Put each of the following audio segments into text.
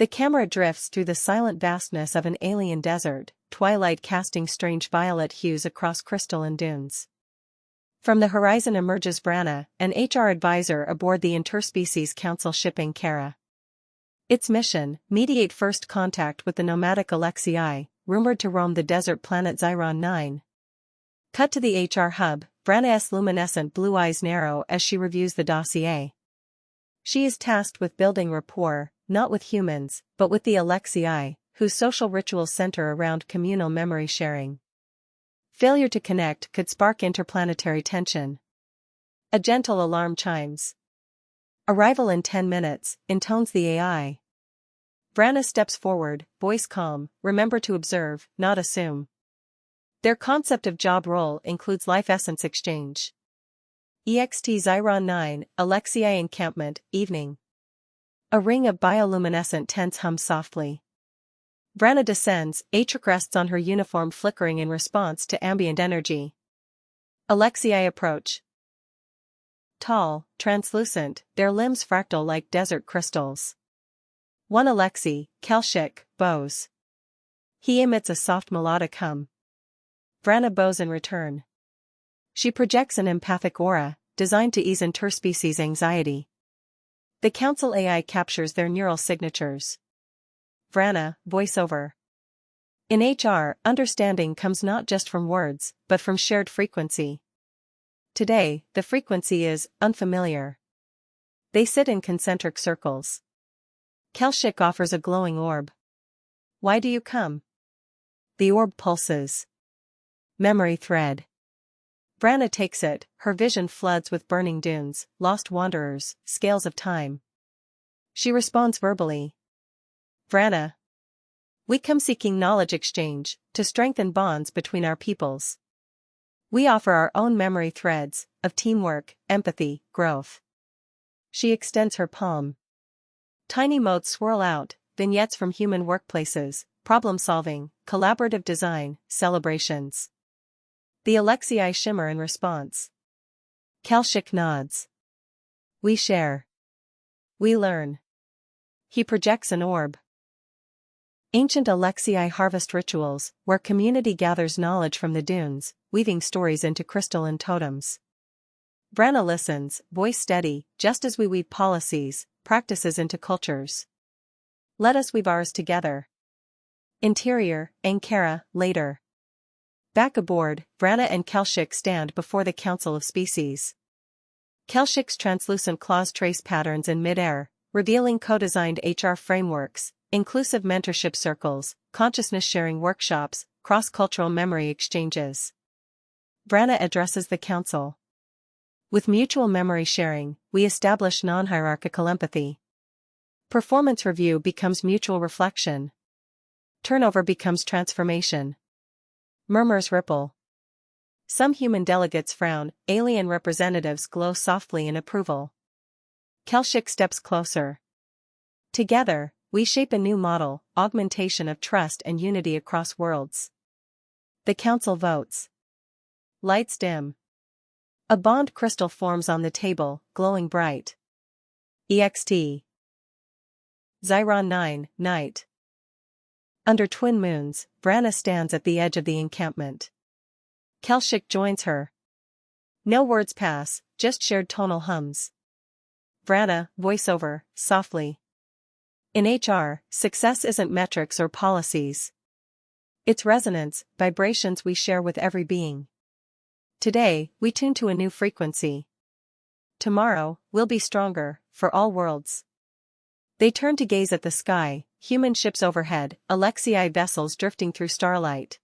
The camera drifts through the silent vastness of an alien desert, twilight casting strange violet hues across crystalline dunes. From the horizon emerges Branna, an HR advisor aboard the Interspecies Council shipping Kara. Its mission, mediate first contact with the nomadic Alexei, rumored to roam the desert planet Xiron 9. Cut to the HR hub, Branna's luminescent blue eyes narrow as she reviews the dossier. She is tasked with building rapport, not with humans, but with the Alexei, whose social rituals center around communal memory sharing. Failure to connect could spark interplanetary tension. A gentle alarm chimes. Arrival in 10 minutes, intones the AI. Branna steps forward, voice calm, remember to observe, not assume. Their concept of job role includes life essence exchange. EXT Xiron 9, Alexei encampment, evening. A ring of bioluminescent tents hums softly. Branna descends, Atrix rests on her uniform flickering in response to ambient energy. Alexei approach. Tall, translucent, their limbs fractal like desert crystals. One Alexei, Kalshik, bows. He emits a soft melodic hum. Branna bows in return. She projects an empathic aura, designed to ease interspecies anxiety. The Council AI captures their neural signatures. Branna, voiceover. In HR, understanding comes not just from words, but from shared frequency. Today, the frequency is unfamiliar. They sit in concentric circles. Kalshik offers a glowing orb. Why do you come? The orb pulses. Memory thread. Branna takes it, her vision floods with burning dunes, lost wanderers, scales of time. She responds verbally. Branna. We come seeking knowledge exchange, to strengthen bonds between our peoples. We offer our own memory threads, of teamwork, empathy, growth. She extends her palm. Tiny motes swirl out, vignettes from human workplaces, problem-solving, collaborative design, celebrations. The Alexei shimmer in response. Kalshik nods. We share. We learn. He projects an orb. Ancient Alexei harvest rituals, where community gathers knowledge from the dunes, weaving stories into crystalline totems. Branna listens, voice steady, just as we weave policies, practices into cultures. Let us weave ours together. Interior, Ankara, later. Back aboard, Branna and Kalshik stand before the Council of Species. Kalshik's translucent claws trace patterns in mid-air, revealing co-designed HR frameworks, inclusive mentorship circles, consciousness-sharing workshops, cross-cultural memory exchanges. Branna addresses the Council. With mutual memory sharing, we establish non-hierarchical empathy. Performance review becomes mutual reflection. Turnover becomes transformation. Murmurs ripple. Some human delegates frown, alien representatives glow softly in approval. Kalshik steps closer. Together, we shape a new model, augmentation of trust and unity across worlds. The Council votes. Lights dim. A bond crystal forms on the table, glowing bright. EXT. Xiron 9, night. Under twin moons, Branna stands at the edge of the encampment. Kalshik joins her. No words pass, just shared tonal hums. Branna, voiceover, softly. In HR, success isn't metrics or policies. It's resonance, vibrations we share with every being. Today, we tune to a new frequency. Tomorrow, we'll be stronger, for all worlds. They turn to gaze at the sky, human ships overhead, Alexei vessels drifting through starlight.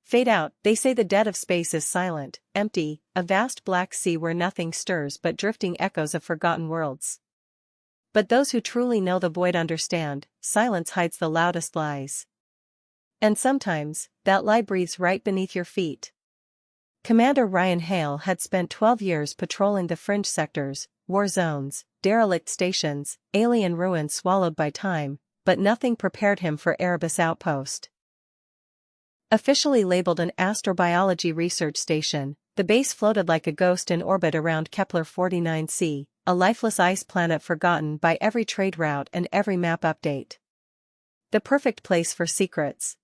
Fade out, they say the dead of space is silent, empty, a vast black sea where nothing stirs but drifting echoes of forgotten worlds. But those who truly know the void understand, silence hides the loudest lies. And sometimes, that lie breathes right beneath your feet. Commander Ryan Hale had spent 12 years patrolling the fringe sectors, war zones, derelict stations, alien ruins swallowed by time, but nothing prepared him for Erebus Outpost. Officially labeled an astrobiology research station, the base floated like a ghost in orbit around Kepler 49c, a lifeless ice planet forgotten by every trade route and every map update. The perfect place for secrets.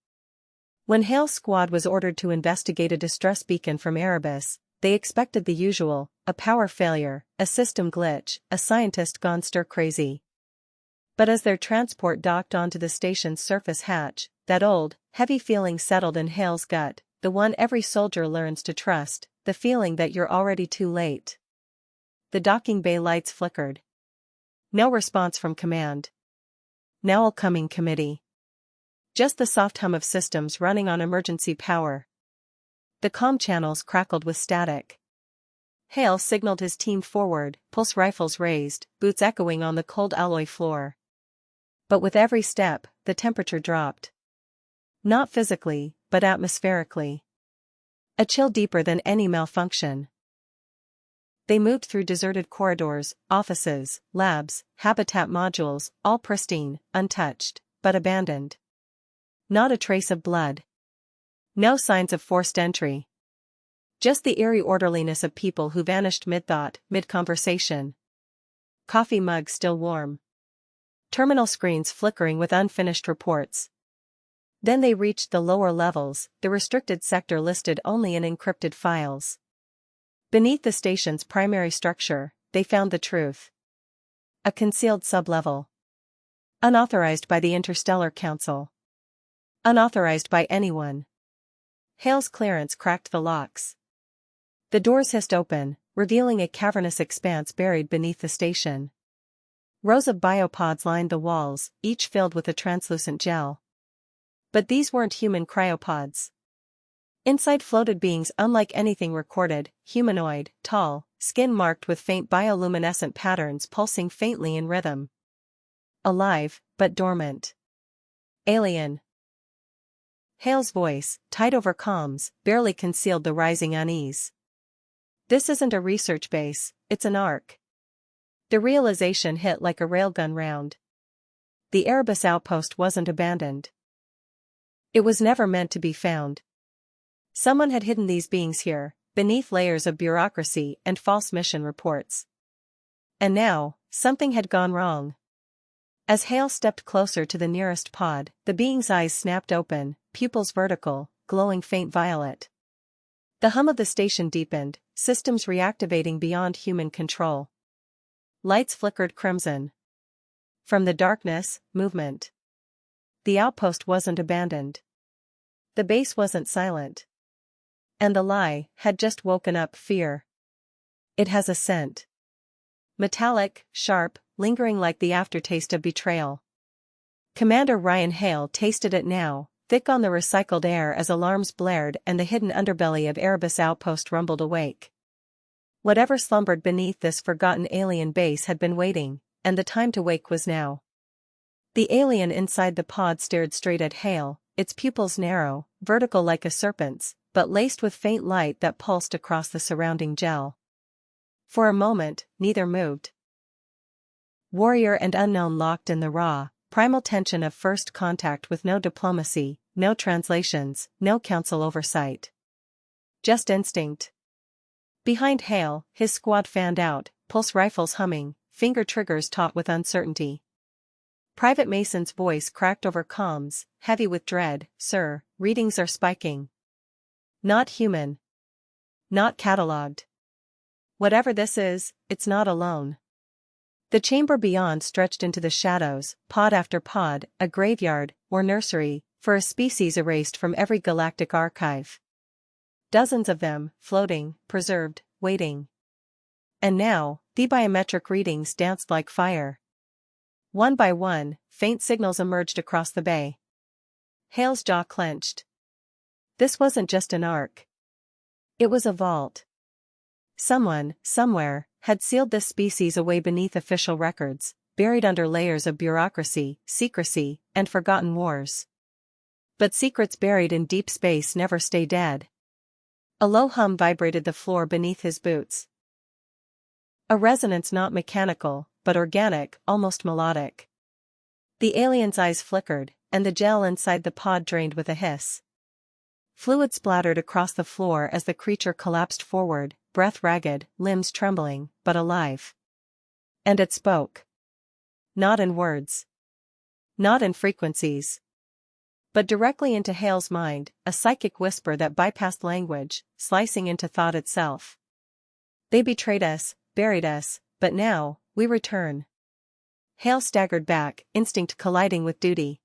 When Hale's squad was ordered to investigate a distress beacon from Erebus, they expected the usual: a power failure, a system glitch, a scientist gone stir-crazy. But as their transport docked onto the station's surface hatch, that old, heavy feeling settled in Hale's gut, the one every soldier learns to trust, the feeling that you're already too late. The docking bay lights flickered. No response from command. No coming committee. Just the soft hum of systems running on emergency power. The comm channels crackled with static. Hale signaled his team forward, pulse rifles raised, boots echoing on the cold alloy floor. But with every step, the temperature dropped. Not physically, but atmospherically. A chill deeper than any malfunction. They moved through deserted corridors, offices, labs, habitat modules, all pristine, untouched, but abandoned. Not a trace of blood. No signs of forced entry. Just the eerie orderliness of people who vanished mid-thought, mid-conversation. Coffee mugs still warm. Terminal screens flickering with unfinished reports. Then they reached the lower levels, the restricted sector listed only in encrypted files. Beneath the station's primary structure, they found the truth. A concealed sublevel. Unauthorized by the Interstellar Council. Unauthorized by anyone. Hale's clearance cracked the locks. The doors hissed open, revealing a cavernous expanse buried beneath the station. Rows of biopods lined the walls, each filled with a translucent gel. But these weren't human cryopods. Inside floated beings unlike anything recorded, humanoid, tall, skin marked with faint bioluminescent patterns pulsing faintly in rhythm. Alive, but dormant. Alien. Hale's voice, tight over comms, barely concealed the rising unease. This isn't a research base, it's an ark. The realization hit like a railgun round. The Erebus outpost wasn't abandoned. It was never meant to be found. Someone had hidden these beings here, beneath layers of bureaucracy and false mission reports. And now, something had gone wrong. As Hale stepped closer to the nearest pod, the being's eyes snapped open, pupils vertical, glowing faint violet. The hum of the station deepened, systems reactivating beyond human control. Lights flickered crimson. From the darkness, movement. The outpost wasn't abandoned. The base wasn't silent. And the lie had just woken up fear. It has a scent. Metallic, sharp, lingering like the aftertaste of betrayal. Commander Ryan Hale tasted it now, thick on the recycled air as alarms blared and the hidden underbelly of Erebus outpost rumbled awake. Whatever slumbered beneath this forgotten alien base had been waiting, and the time to wake was now. The alien inside the pod stared straight at Hale, its pupils narrow, vertical like a serpent's, but laced with faint light that pulsed across the surrounding gel. For a moment, neither moved. Warrior and unknown locked in the raw, primal tension of first contact with no diplomacy, no translations, no council oversight. Just instinct. Behind Hale, his squad fanned out, pulse rifles humming, finger triggers taut with uncertainty. Private Mason's voice cracked over comms, heavy with dread. "Sir, readings are spiking. Not human. Not catalogued. Whatever this is, it's not alone." The chamber beyond stretched into the shadows, pod after pod, a graveyard, or nursery, for a species erased from every galactic archive. Dozens of them, floating, preserved, waiting. And now, the biometric readings danced like fire. One by one, faint signals emerged across the bay. Hale's jaw clenched. This wasn't just an ark. It was a vault. Someone, somewhere, had sealed this species away beneath official records, buried under layers of bureaucracy, secrecy, and forgotten wars. But secrets buried in deep space never stay dead. A low hum vibrated the floor beneath his boots. A resonance not mechanical, but organic, almost melodic. The alien's eyes flickered, and the gel inside the pod drained with a hiss. Fluid splattered across the floor as the creature collapsed forward, breath ragged, limbs trembling, but alive. And it spoke. Not in words. Not in frequencies, but directly into Hale's mind, a psychic whisper that bypassed language, slicing into thought itself. They betrayed us, buried us, but now, we return. Hale staggered back, instinct colliding with duty.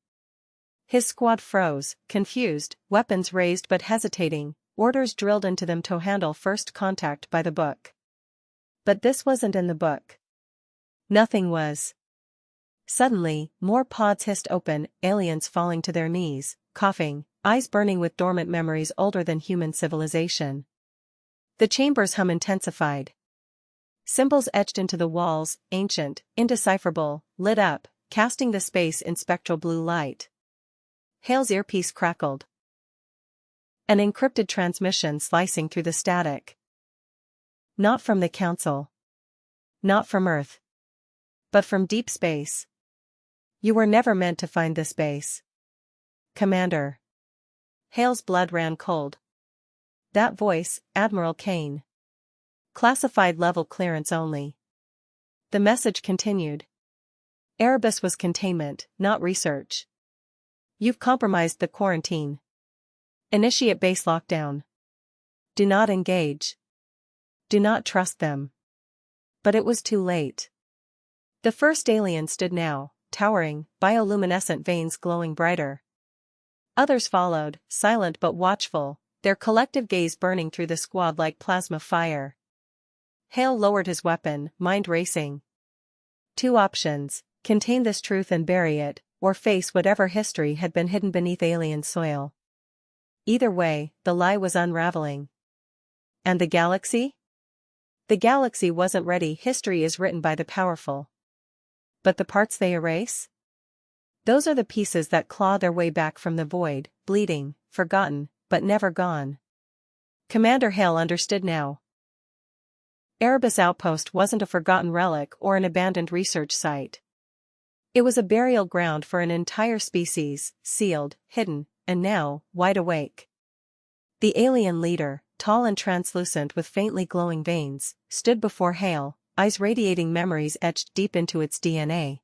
His squad froze, confused, weapons raised but hesitating, orders drilled into them to handle first contact by the book. But this wasn't in the book. Nothing was. Suddenly, more pods hissed open, aliens falling to their knees, coughing, eyes burning with dormant memories older than human civilization. The chamber's hum intensified. Symbols etched into the walls, ancient, indecipherable, lit up, casting the space in spectral blue light. Hale's earpiece crackled. An encrypted transmission slicing through the static. Not from the Council. Not from Earth. But from deep space. You were never meant to find this base, Commander. Hale's blood ran cold. That voice, Admiral Kane. Classified level clearance only. The message continued. Erebus was containment, not research. You've compromised the quarantine. Initiate base lockdown. Do not engage. Do not trust them. But it was too late. The first alien stood now, towering, bioluminescent veins glowing brighter. Others followed, silent but watchful, their collective gaze burning through the squad like plasma fire. Hale lowered his weapon, mind racing. Two options: contain this truth and bury it, or face whatever history had been hidden beneath alien soil. Either way, the lie was unraveling. And the galaxy? The galaxy wasn't ready. History is written by the powerful. But the parts they erase? Those are the pieces that claw their way back from the void, bleeding, forgotten, but never gone. Commander Hale understood now. Erebus Outpost wasn't a forgotten relic or an abandoned research site. It was a burial ground for an entire species, sealed, hidden, and now, wide awake. The alien leader, tall and translucent with faintly glowing veins, stood before Hale, eyes radiating memories etched deep into its DNA.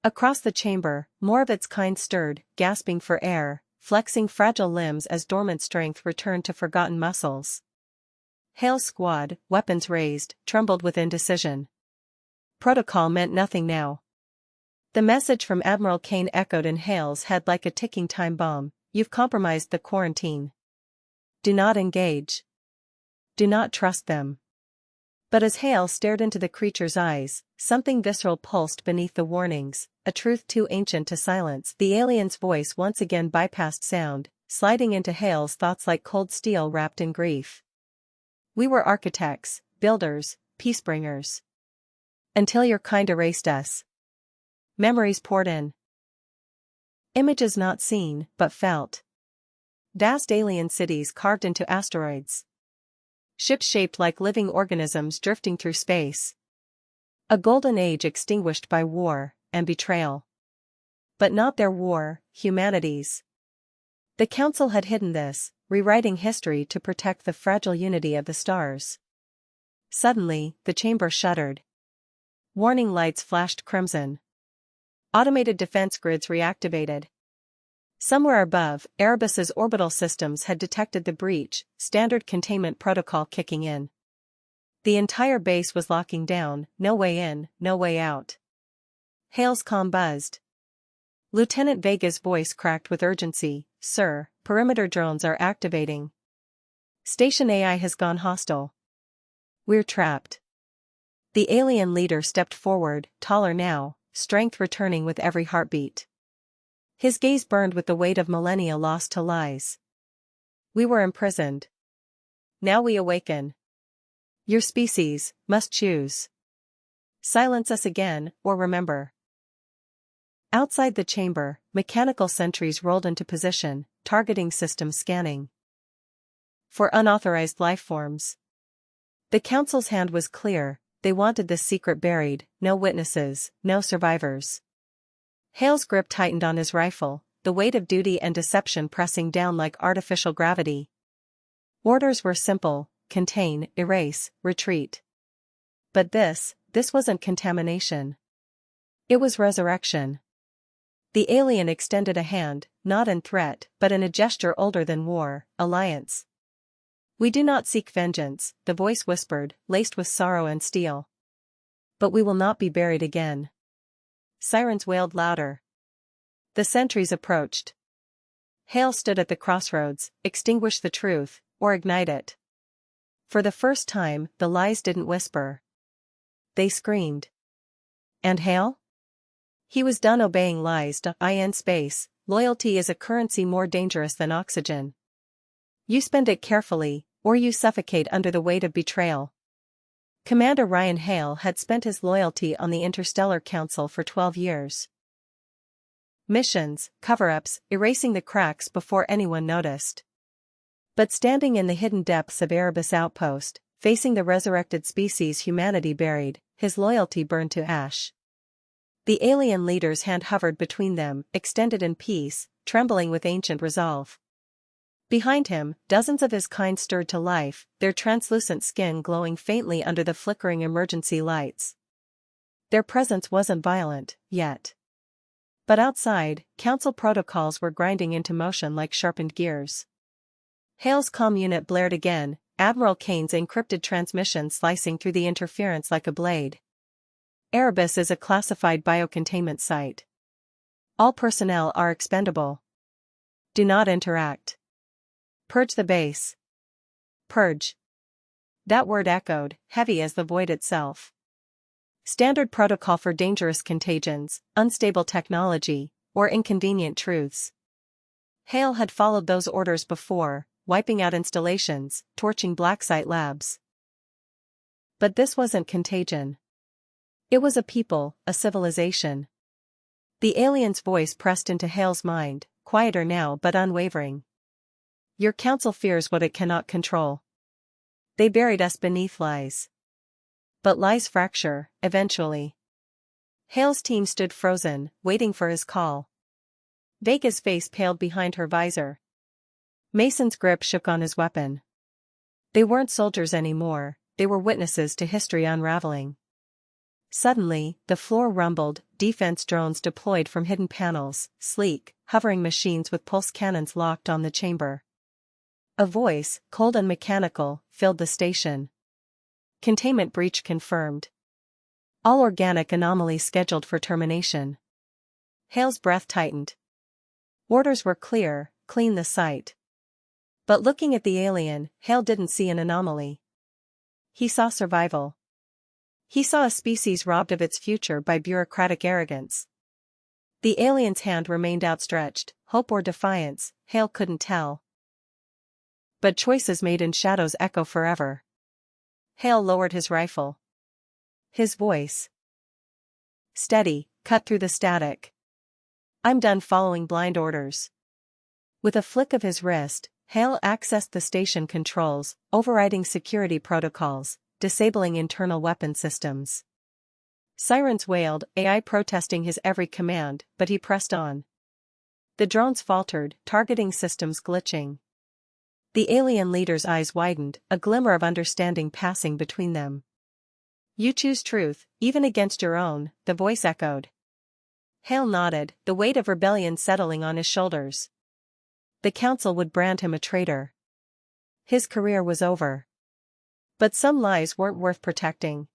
Across the chamber, more of its kind stirred, gasping for air, flexing fragile limbs as dormant strength returned to forgotten muscles. Hale's squad, weapons raised, trembled with indecision. Protocol meant nothing now. The message from Admiral Kane echoed in Hale's head like a ticking time bomb. You've compromised the quarantine. Do not engage. Do not trust them. But as Hale stared into the creature's eyes, something visceral pulsed beneath the warnings, a truth too ancient to silence. The alien's voice once again bypassed sound, sliding into Hale's thoughts like cold steel wrapped in grief. We were architects, builders, peacebringers. Until your kind erased us. Memories poured in. Images not seen, but felt. Vast alien cities carved into asteroids. Ships shaped like living organisms drifting through space. A golden age extinguished by war and betrayal. But not their war, humanity's. The Council had hidden this, rewriting history to protect the fragile unity of the stars. Suddenly, the chamber shuddered. Warning lights flashed crimson. Automated defense grids reactivated. Somewhere above, Erebus's orbital systems had detected the breach, standard containment protocol kicking in. The entire base was locking down, no way in, no way out. Hale's comm buzzed. Lieutenant Vega's voice cracked with urgency. Sir, perimeter drones are activating. Station AI has gone hostile. We're trapped. The alien leader stepped forward, taller now, strength returning with every heartbeat. His gaze burned with the weight of millennia lost to lies. We were imprisoned. Now we awaken. Your species must choose. Silence us again, or remember. Outside the chamber, mechanical sentries rolled into position, targeting systems scanning. For unauthorized lifeforms. The Council's hand was clear. They wanted this secret buried, no witnesses, no survivors. Hale's grip tightened on his rifle, the weight of duty and deception pressing down like artificial gravity. Orders were simple: contain, erase, retreat. But this wasn't contamination. It was resurrection. The alien extended a hand, not in threat, but in a gesture older than war: alliance. We do not seek vengeance, the voice whispered, laced with sorrow and steel. But we will not be buried again. Sirens wailed louder. The sentries approached. Hale stood at the crossroads: extinguish the truth, or ignite it. For the first time, the lies didn't whisper. They screamed. And Hale? He was done obeying lies. In space, loyalty is a currency more dangerous than oxygen. You spend it carefully, or you suffocate under the weight of betrayal. Commander Ryan Hale had spent his loyalty on the Interstellar Council for 12 years. Missions, cover-ups, erasing the cracks before anyone noticed. But standing in the hidden depths of Erebus Outpost, facing the resurrected species humanity buried, his loyalty burned to ash. The alien leader's hand hovered between them, extended in peace, trembling with ancient resolve. Behind him, dozens of his kind stirred to life, their translucent skin glowing faintly under the flickering emergency lights. Their presence wasn't violent, yet. But outside, council protocols were grinding into motion like sharpened gears. Hale's comm unit blared again, Admiral Kane's encrypted transmission slicing through the interference like a blade. Erebus is a classified biocontainment site. All personnel are expendable. Do not interact. Purge the base. Purge. That word echoed, heavy as the void itself. Standard protocol for dangerous contagions, unstable technology, or inconvenient truths. Hale had followed those orders before, wiping out installations, torching blacksite labs. But this wasn't contagion. It was a people, a civilization. The alien's voice pressed into Hale's mind, quieter now but unwavering. Your council fears what it cannot control. They buried us beneath lies. But lies fracture, eventually. Hale's team stood frozen, waiting for his call. Vega's face paled behind her visor. Mason's grip shook on his weapon. They weren't soldiers anymore, they were witnesses to history unraveling. Suddenly, the floor rumbled, defense drones deployed from hidden panels, sleek, hovering machines with pulse cannons locked on the chamber. A voice, cold and mechanical, filled the station. Containment breach confirmed. All organic anomalies scheduled for termination. Hale's breath tightened. Orders were clear: clean the site. But looking at the alien, Hale didn't see an anomaly. He saw survival. He saw a species robbed of its future by bureaucratic arrogance. The alien's hand remained outstretched, hope or defiance, Hale couldn't tell. But choices made in shadows echo forever. Hale lowered his rifle. His voice, steady, cut through the static. I'm done following blind orders. With a flick of his wrist, Hale accessed the station controls, overriding security protocols, disabling internal weapon systems. Sirens wailed, AI protesting his every command, but he pressed on. The drones faltered, targeting systems glitching. The alien leader's eyes widened, a glimmer of understanding passing between them. You choose truth, even against your own, the voice echoed. Hale nodded, the weight of rebellion settling on his shoulders. The council would brand him a traitor. His career was over. But some lies weren't worth protecting.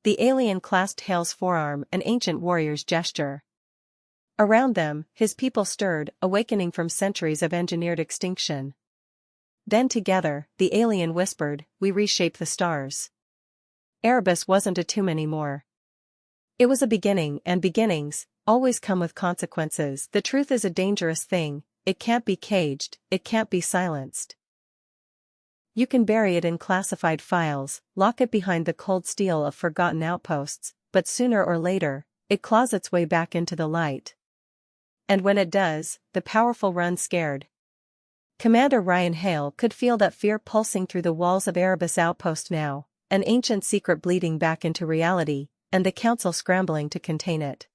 The alien clasped Hale's forearm, an ancient warrior's gesture. Around them, his people stirred, awakening from centuries of engineered extinction. Then together, the alien whispered, we reshape the stars. Erebus wasn't a tomb anymore. It was a beginning, and beginnings always come with consequences. The truth is a dangerous thing, it can't be caged, it can't be silenced. You can bury it in classified files, lock it behind the cold steel of forgotten outposts, but sooner or later, it claws its way back into the light. And when it does, the powerful run scared. Commander Ryan Hale could feel that fear pulsing through the walls of Erebus Outpost now, an ancient secret bleeding back into reality, and the council scrambling to contain it.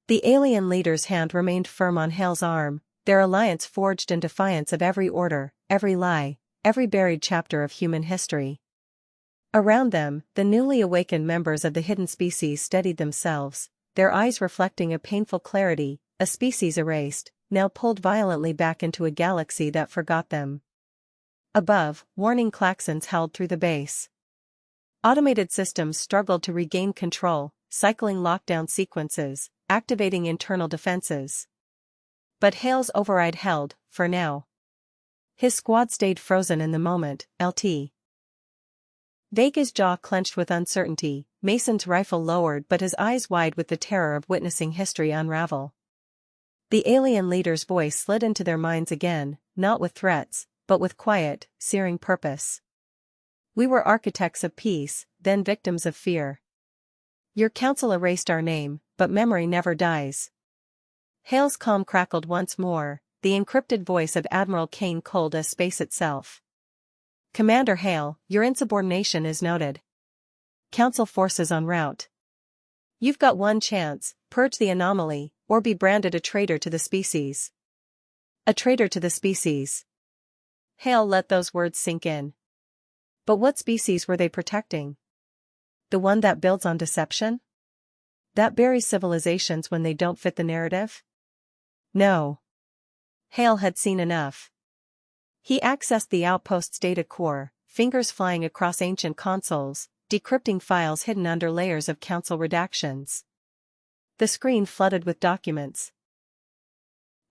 The alien leader's hand remained firm on Hale's arm, their alliance forged in defiance of every order, every lie, every buried chapter of human history. Around them, the newly awakened members of the hidden species steadied themselves, their eyes reflecting a painful clarity, a species erased, now pulled violently back into a galaxy that forgot them. Above, warning klaxons howled through the base. Automated systems struggled to regain control, cycling lockdown sequences, activating internal defenses. But Hale's override held, for now. His squad stayed frozen in the moment, LT. Vega's jaw clenched with uncertainty, Mason's rifle lowered but his eyes wide with the terror of witnessing history unravel. The alien leader's voice slid into their minds again, not with threats, but with quiet, searing purpose. We were architects of peace, then victims of fear. Your council erased our name, but memory never dies. Hale's calm crackled once more, the encrypted voice of Admiral Kane cold as space itself. Commander Hale, your insubordination is noted. Council forces en route. You've got one chance, purge the anomaly, or be branded a traitor to the species. A traitor to the species. Hale let those words sink in. But what species were they protecting? The one that builds on deception? That buries civilizations when they don't fit the narrative? No. Hale had seen enough. He accessed the Outpost's data core, fingers flying across ancient consoles, decrypting files hidden under layers of council redactions. The screen flooded with documents.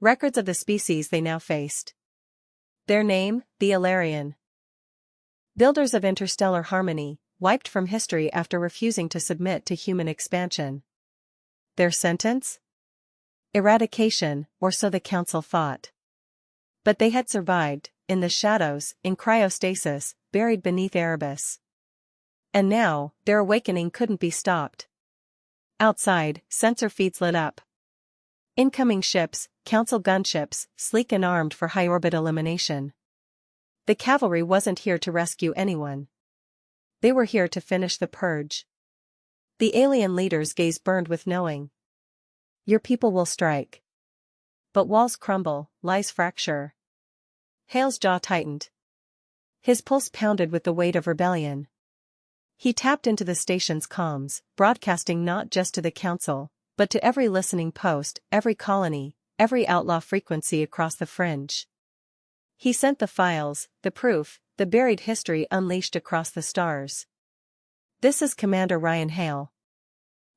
Records of the species they now faced. Their name, the Elarian. Builders of interstellar harmony, wiped from history after refusing to submit to human expansion. Their sentence? Eradication, or so the council thought. But they had survived, in the shadows, in cryostasis, buried beneath Erebus. And now, their awakening couldn't be stopped. Outside, sensor feeds lit up. Incoming ships, council gunships, sleek and armed for high-orbit elimination. The cavalry wasn't here to rescue anyone. They were here to finish the purge. The alien leader's gaze burned with knowing. Your people will strike. But walls crumble, lies fracture. Hale's jaw tightened. His pulse pounded with the weight of rebellion. He tapped into the station's comms, broadcasting not just to the council, but to every listening post, every colony, every outlaw frequency across the fringe. He sent the files, the proof, the buried history unleashed across the stars. This is Commander Ryan Hale.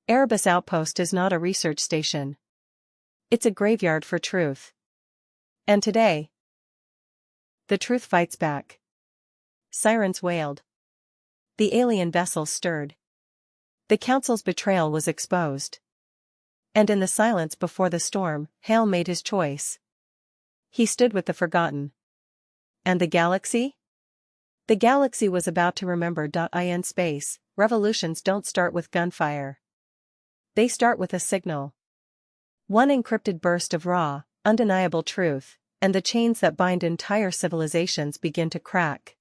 Erebus Outpost is not a research station. It's a graveyard for truth. And today, the truth fights back. Sirens wailed. The alien vessels stirred. The council's betrayal was exposed. And in the silence before the storm, Hale made his choice. He stood with the forgotten. And the galaxy? The galaxy was about to remember. In space, revolutions don't start with gunfire. They start with a signal. One encrypted burst of raw, undeniable truth, and the chains that bind entire civilizations begin to crack.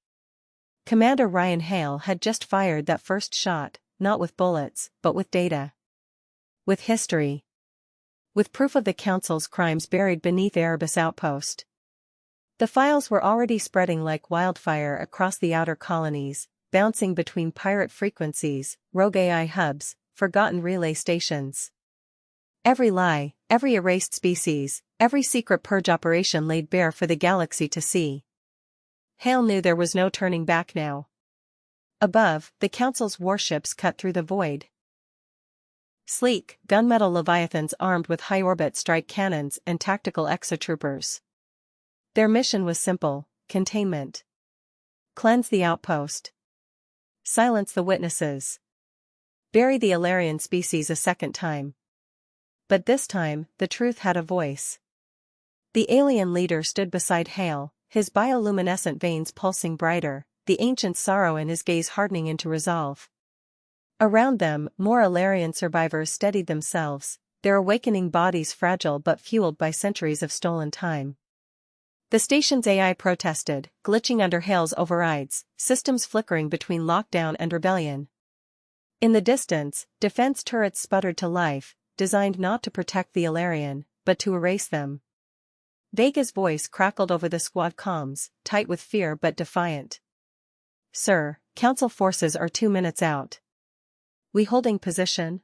Commander Ryan Hale had just fired that first shot, not with bullets, but with data. With history. With proof of the council's crimes buried beneath Erebus Outpost. The files were already spreading like wildfire across the outer colonies, bouncing between pirate frequencies, rogue AI hubs, forgotten relay stations. Every lie, every erased species, every secret purge operation laid bare for the galaxy to see. Hale knew there was no turning back now. Above, the council's warships cut through the void. Sleek, gunmetal leviathans armed with high-orbit strike cannons and tactical exotroopers. Their mission was simple: containment. Cleanse the outpost. Silence the witnesses. Bury the Elarian species a second time. But this time, the truth had a voice. The alien leader stood beside Hale, his bioluminescent veins pulsing brighter, the ancient sorrow in his gaze hardening into resolve. Around them, more Elarian survivors steadied themselves, their awakening bodies fragile but fueled by centuries of stolen time. The station's AI protested, glitching under Hale's overrides, systems flickering between lockdown and rebellion. In the distance, defense turrets sputtered to life, designed not to protect the Elarian, but to erase them. Vega's voice crackled over the squad comms, tight with fear but defiant. Sir, Council forces are 2 minutes out. We holding position,